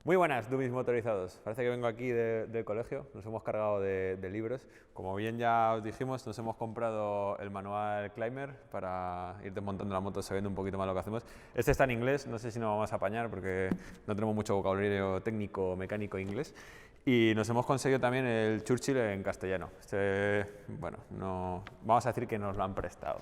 Muy buenas, Dummies motorizados. Parece que vengo aquí del colegio, nos hemos cargado de libros. Como bien ya os dijimos, nos hemos comprado el manual Climber para ir desmontando la moto sabiendo un poquito más lo que hacemos. Este está en inglés, no sé si nos vamos a apañar porque no tenemos mucho vocabulario técnico, mecánico inglés. Y nos hemos conseguido también el Churchill en castellano. Bueno, no, vamos a decir que nos lo han prestado,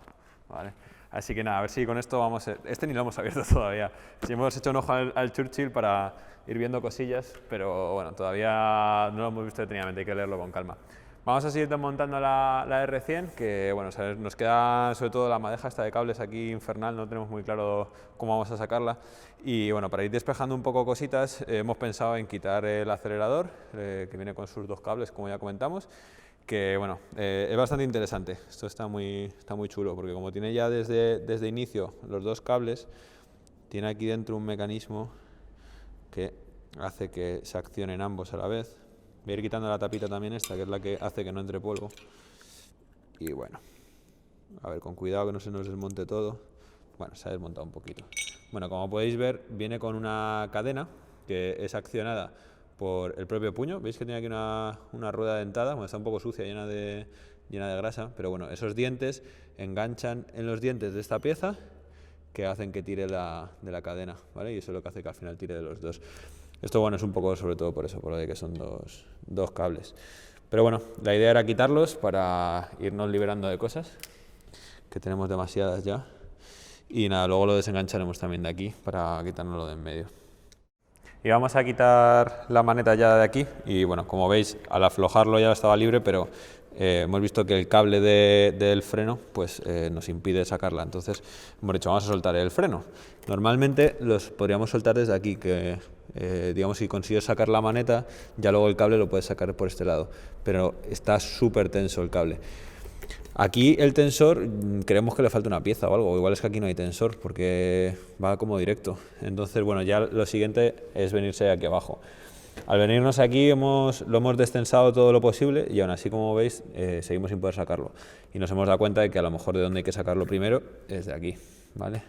¿vale? Así que nada, a ver si con esto vamos a... Este ni lo hemos abierto todavía. Sí hemos hecho un ojo al Churchill para ir viendo cosillas, pero bueno, todavía no lo hemos visto detenidamente, hay que leerlo con calma. Vamos a seguir desmontando la R100, que bueno, nos queda sobre todo la madeja esta de cables aquí infernal, no tenemos muy claro cómo vamos a sacarla. Y bueno, para ir despejando un poco cositas, hemos pensado en quitar el acelerador, que viene con sus dos cables, como ya comentamos, que bueno, es bastante interesante. Esto está muy chulo, porque como tiene ya desde inicio los dos cables, tiene aquí dentro un mecanismo que hace que se accionen ambos a la vez. Voy a ir quitando la tapita también esta, que es la que hace que no entre polvo. Y bueno, a ver, con cuidado que no se nos desmonte todo. Bueno, se ha desmontado un poquito. Bueno, como podéis ver, viene con una cadena que es accionada por el propio puño. Veis que tiene aquí una rueda dentada, bueno, está un poco sucia, llena de grasa, pero bueno, esos dientes enganchan en los dientes de esta pieza que hacen que tire de la cadena, ¿vale? Y eso es lo que hace que al final tire de los dos. Esto, bueno, es un poco sobre todo por eso, por lo de que son dos cables. Pero bueno, la idea era quitarlos para irnos liberando de cosas, que tenemos demasiadas ya. Y nada, luego lo desengancharemos también de aquí para quitárnoslo de en medio. Y vamos a quitar la maneta ya de aquí y bueno, como veis, al aflojarlo ya estaba libre, pero hemos visto que el cable del freno pues nos impide sacarla, entonces hemos dicho vamos a soltar el freno. Normalmente los podríamos soltar desde aquí, que digamos si consigues sacar la maneta, ya luego el cable lo puedes sacar por este lado, pero está súper tenso el cable. Aquí el tensor creemos que le falta una pieza o algo, igual es que aquí no hay tensor porque va como directo. Entonces, bueno, ya lo siguiente es venirse aquí abajo. Al venirnos aquí lo hemos destensado todo lo posible y aún así, como veis, seguimos sin poder sacarlo. Y nos hemos dado cuenta de que a lo mejor de donde hay que sacarlo primero es de aquí, ¿vale?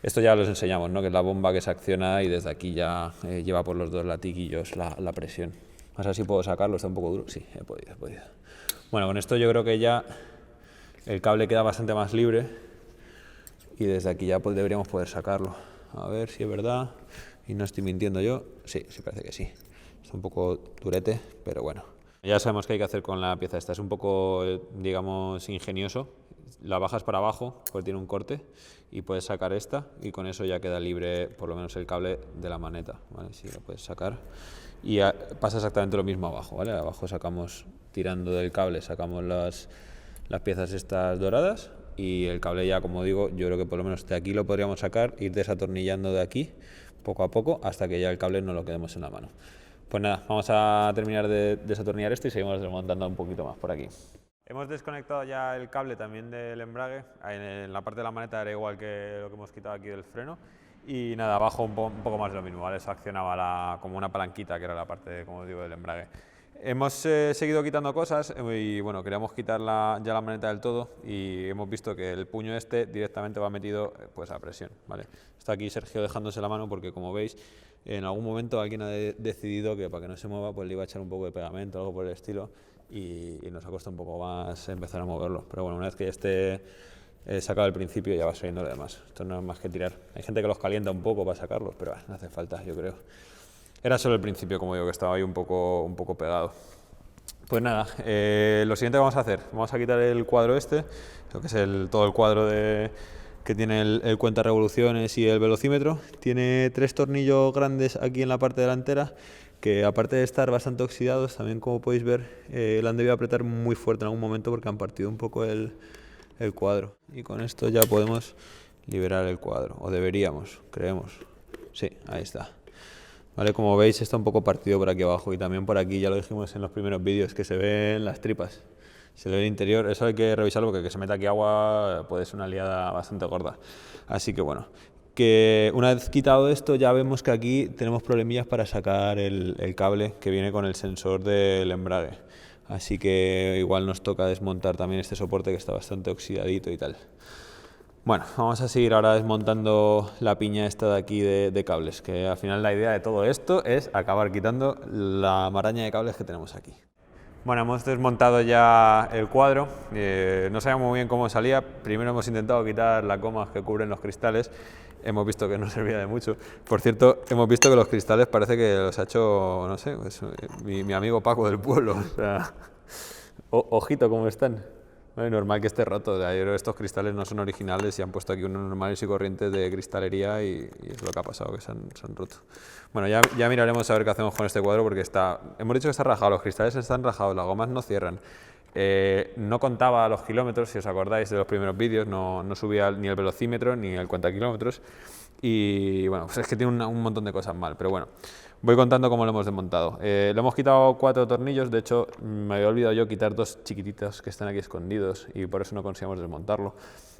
Esto ya los enseñamos, ¿no? Que es la bomba que se acciona y desde aquí ya lleva por los dos latiguillos la presión. Más así puedo sacarlo, está un poco duro. Sí, he podido. Bueno, con esto yo creo que ya el cable queda bastante más libre y desde aquí ya deberíamos poder sacarlo. A ver si es verdad y no estoy mintiendo yo. Sí, parece que sí. Está un poco durete, pero bueno. Ya sabemos qué hay que hacer con la pieza esta. Es un poco, digamos, ingenioso. La bajas para abajo, pues tiene un corte y puedes sacar esta y con eso ya queda libre por lo menos el cable de la maneta, ¿vale? Sí, lo puedes sacar y pasa exactamente lo mismo abajo, ¿vale? Abajo sacamos, tirando del cable, sacamos las piezas estas doradas y el cable ya, como digo, yo creo que por lo menos de aquí lo podríamos sacar, ir desatornillando de aquí poco a poco hasta que ya el cable no lo quedemos en la mano. Pues nada, vamos a terminar de desatornillar esto y seguimos desmontando un poquito más por aquí. Hemos desconectado ya el cable también del embrague. En la parte de la maneta era igual que lo que hemos quitado aquí del freno. Y nada, abajo un poco más de lo mismo, ¿vale? Eso accionaba como una palanquita, que era la parte, como digo, del embrague. Hemos seguido quitando cosas y bueno, queríamos quitar ya la maneta del todo y hemos visto que el puño este directamente va metido pues a presión, ¿vale? Está aquí Sergio dejándose la mano porque, como veis, en algún momento alguien ha decidido que para que no se mueva pues le iba a echar un poco de pegamento o algo por el estilo y nos ha costado un poco más empezar a moverlo. Pero bueno, una vez que ya esté sacado al principio ya va saliendo lo demás. Esto no es más que tirar. Hay gente que los calienta un poco para sacarlos, pero no hace falta, yo creo. Era solo el principio, como digo, que estaba ahí un poco pegado. Pues nada, lo siguiente que vamos a hacer, vamos a quitar el cuadro este, lo que es todo el cuadro que tiene el cuenta revoluciones y el velocímetro. Tiene 3 tornillos grandes aquí en la parte delantera, que aparte de estar bastante oxidados, también como podéis ver, la han debido apretar muy fuerte en algún momento porque han partido un poco el cuadro. Y con esto ya podemos liberar el cuadro, o deberíamos, creemos. Sí, ahí está. Vale, como veis está un poco partido por aquí abajo y también por aquí, ya lo dijimos en los primeros vídeos, que se ven las tripas, se ve el interior. Eso hay que revisarlo porque que se meta aquí agua puede ser una liada bastante gorda. Así que bueno, que una vez quitado esto ya vemos que aquí tenemos problemillas para sacar el cable que viene con el sensor del embrague. Así que igual nos toca desmontar también este soporte que está bastante oxidadito y tal. Bueno, vamos a seguir ahora desmontando la piña esta de aquí de cables, que al final la idea de todo esto es acabar quitando la maraña de cables que tenemos aquí. Bueno, hemos desmontado ya el cuadro, no sabíamos muy bien cómo salía. Primero hemos intentado quitar las gomas que cubren los cristales, hemos visto que no servía de mucho. Por cierto, hemos visto que los cristales parece que los ha hecho, no sé, pues, mi amigo Paco del pueblo. O sea, ojito cómo están. Bueno, normal que esté roto, yo creo que estos cristales no son originales y han puesto aquí unos normales y corrientes de cristalería y es lo que ha pasado, que se han roto. Bueno, ya miraremos a ver qué hacemos con este cuadro porque hemos dicho que está rajado, los cristales están rajados, las gomas no cierran. No contaba los kilómetros, si os acordáis de los primeros vídeos, no subía ni el velocímetro ni el cuentakilómetros y bueno, pues es que tiene un montón de cosas mal, pero bueno. Voy contando cómo lo hemos desmontado. Le hemos quitado 4 tornillos, de hecho me había olvidado yo quitar 2 chiquititos que están aquí escondidos y por eso no conseguimos desmontarlo.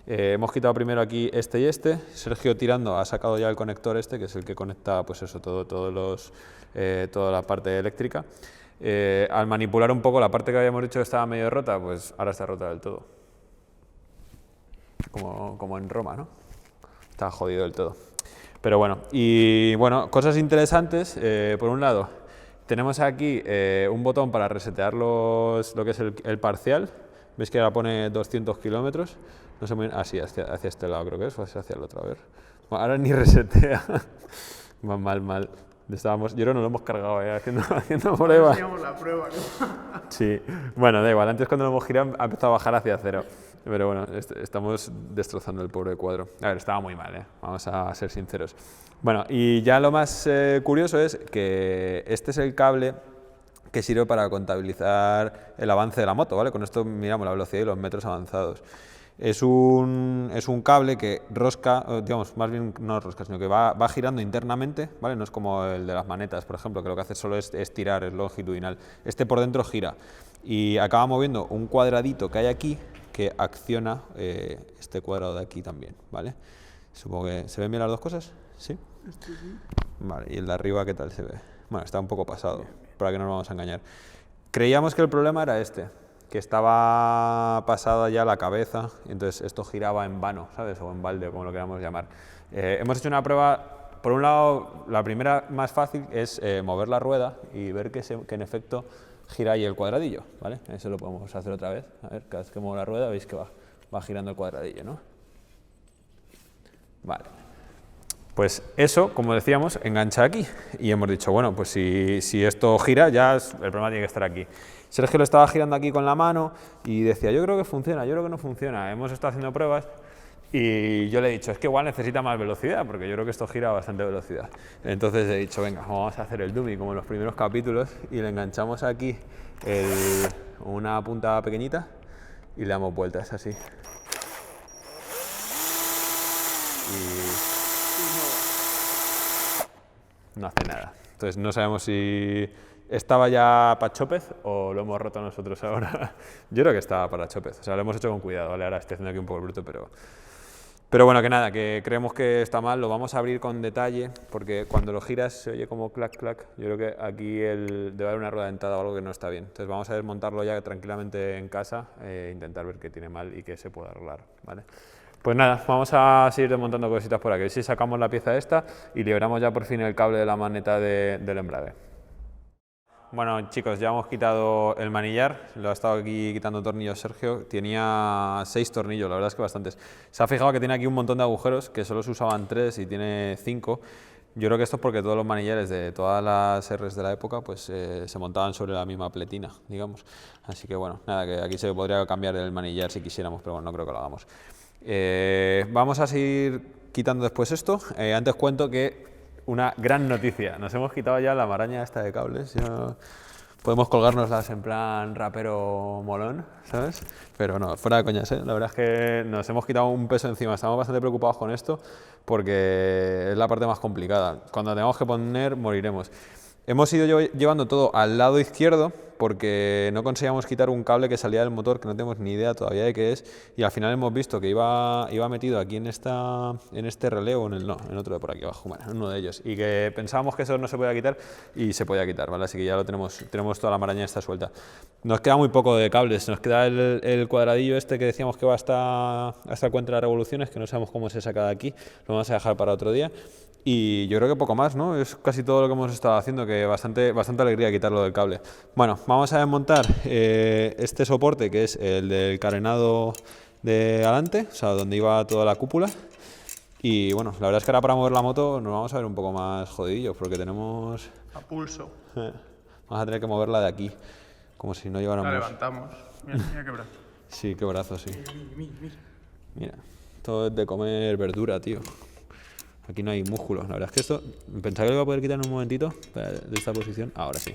Hemos quitado primero aquí este y este. Sergio tirando ha sacado ya el conector este, que es el que conecta pues eso, toda la parte eléctrica. Al manipular un poco la parte que habíamos dicho que estaba medio rota, pues ahora está rota del todo. Como en Roma, ¿no? Está jodido del todo. Pero bueno, y bueno, cosas interesantes, por un lado, tenemos aquí un botón para resetear lo que es el parcial, veis que ahora pone 200 kilómetros, no sé muy bien, sí, hacia este lado creo que es, o hacia el otro, a ver, bueno, ahora ni resetea, mal, yo creo que no lo hemos cargado haciendo prueba. Hacíamos la prueba, ¿no? Sí, bueno, da igual, antes cuando lo hemos girado ha empezado a bajar hacia cero. Pero bueno, estamos destrozando el pobre cuadro. A ver, estaba muy mal, vamos a ser sinceros. Bueno, y ya lo más curioso es que este es el cable que sirve para contabilizar el avance de la moto, ¿vale? Con esto miramos la velocidad y los metros avanzados. Es un cable que rosca, digamos, más bien no rosca, sino que va girando internamente, ¿vale? No es como el de las manetas, por ejemplo, que lo que hace solo es tirar, es longitudinal. Este por dentro gira y acaba moviendo un cuadradito que hay aquí que acciona este cuadrado de aquí también, ¿vale? Supongo que... ¿Se ven bien las dos cosas? ¿Sí? Este sí. Vale, y el de arriba, ¿qué tal se ve? Bueno, está un poco pasado, para que no nos vamos a engañar. Creíamos que el problema era este, que estaba pasada ya la cabeza, y entonces esto giraba en vano, ¿sabes? O en balde, o como lo queramos llamar. Hemos hecho una prueba, por un lado, la primera más fácil es mover la rueda y ver que en efecto gira ahí el cuadradillo, ¿vale? Eso lo podemos hacer otra vez. A ver, cada vez que muevo la rueda veis que va girando el cuadradillo, ¿no? Vale. Pues eso, como decíamos, engancha aquí. Y hemos dicho, bueno, pues si esto gira, ya el problema tiene que estar aquí. Sergio lo estaba girando aquí con la mano y decía, yo creo que funciona, yo creo que no funciona. Hemos estado haciendo pruebas y yo le he dicho, es que igual necesita más velocidad, porque yo creo que esto gira a bastante velocidad. Entonces he dicho, venga, vamos a hacer el dummy como en los primeros capítulos y le enganchamos aquí una punta pequeñita y le damos vueltas así. Y no hace nada. Entonces no sabemos si estaba ya para Chópez o lo hemos roto nosotros ahora. Yo creo que estaba para Chópez, o sea, lo hemos hecho con cuidado, ¿vale? Ahora estoy haciendo aquí un poco el bruto, pero bueno, que nada, que creemos que está mal, lo vamos a abrir con detalle, porque cuando lo giras se oye como clac, clac. Yo creo que aquí debe haber una rueda dentada o algo que no está bien. Entonces vamos a desmontarlo ya tranquilamente en casa e intentar ver qué tiene mal y qué se puede arreglar, ¿vale? Pues nada, vamos a seguir desmontando cositas por aquí. Si sacamos la pieza esta y liberamos ya por fin el cable de la maneta del embrague. Bueno, chicos, ya hemos quitado el manillar, lo ha estado aquí quitando tornillos Sergio, tenía 6 tornillos, la verdad es que bastantes. Se ha fijado que tiene aquí un montón de agujeros, que solo se usaban 3 y tiene 5. Yo creo que esto es porque todos los manillares de todas las Rs de la época pues se montaban sobre la misma pletina, digamos. Así que bueno, nada, que aquí se podría cambiar el manillar si quisiéramos, pero bueno, no creo que lo hagamos. Vamos a seguir quitando después esto. Antes cuento que una gran noticia, nos hemos quitado ya la maraña esta de cables, ya podemos colgárnoslas en plan rapero molón, ¿sabes? Pero no, fuera de coñas, ¿eh? La verdad es que nos hemos quitado un peso encima, estamos bastante preocupados con esto porque es la parte más complicada. Cuando tengamos que poner, moriremos. Hemos ido llevando todo al lado izquierdo porque no conseguíamos quitar un cable que salía del motor, que no tenemos ni idea todavía de qué es, y al final hemos visto que iba metido aquí en este relé o en otro de por aquí abajo, bueno, en uno de ellos, y que pensábamos que eso no se podía quitar y se podía quitar, ¿vale? Así que ya lo tenemos toda la maraña esta suelta. Nos queda muy poco de cables, nos queda el cuadradillo este que decíamos que va hasta el Puente de las Revoluciones, que no sabemos cómo se saca de aquí, lo vamos a dejar para otro día. Y yo creo que poco más, ¿no? Es casi todo lo que hemos estado haciendo, que bastante alegría quitarlo del cable. Bueno, vamos a desmontar este soporte, que es el del carenado de adelante, o sea, donde iba toda la cúpula. Y bueno, la verdad es que ahora para mover la moto nos vamos a ver un poco más jodidillos, porque tenemos... A pulso. Vamos a tener que moverla de aquí, como si no lleváramos... La levantamos. Mira, mira qué brazo. Sí, qué brazo, sí. Mira, mira. Mira, todo es de comer verdura, tío. Aquí no hay músculos. La verdad es que esto... Pensaba que lo iba a poder quitar en un momentito de esta posición. Ahora sí.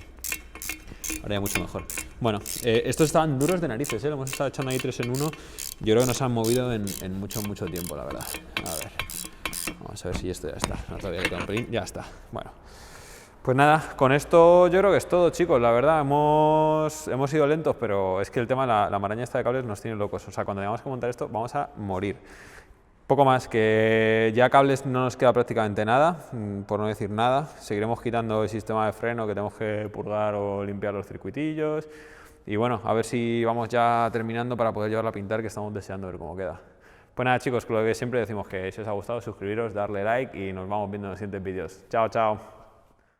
Ahora ya mucho mejor. Bueno, estos estaban duros de narices, ¿eh? Lo hemos estado echando ahí 3 en 1. Yo creo que no se han movido en mucho tiempo, la verdad. A ver. Vamos a ver si esto ya está. No, todavía queda un pelín. Ya está. Bueno. Pues nada, con esto yo creo que es todo, chicos. La verdad, hemos ido lentos, pero es que el tema de la maraña esta de cables nos tiene locos. O sea, cuando tengamos que montar esto, vamos a morir. Poco más, que ya cables no nos queda prácticamente nada, por no decir nada. Seguiremos quitando el sistema de freno, que tenemos que purgar o limpiar los circuitillos. Y bueno, a ver si vamos ya terminando para poder llevarla a pintar, que estamos deseando ver cómo queda. Pues nada, chicos, con lo que siempre decimos, que si os ha gustado, suscribiros, darle like y nos vamos viendo en los siguientes vídeos. Chao, chao.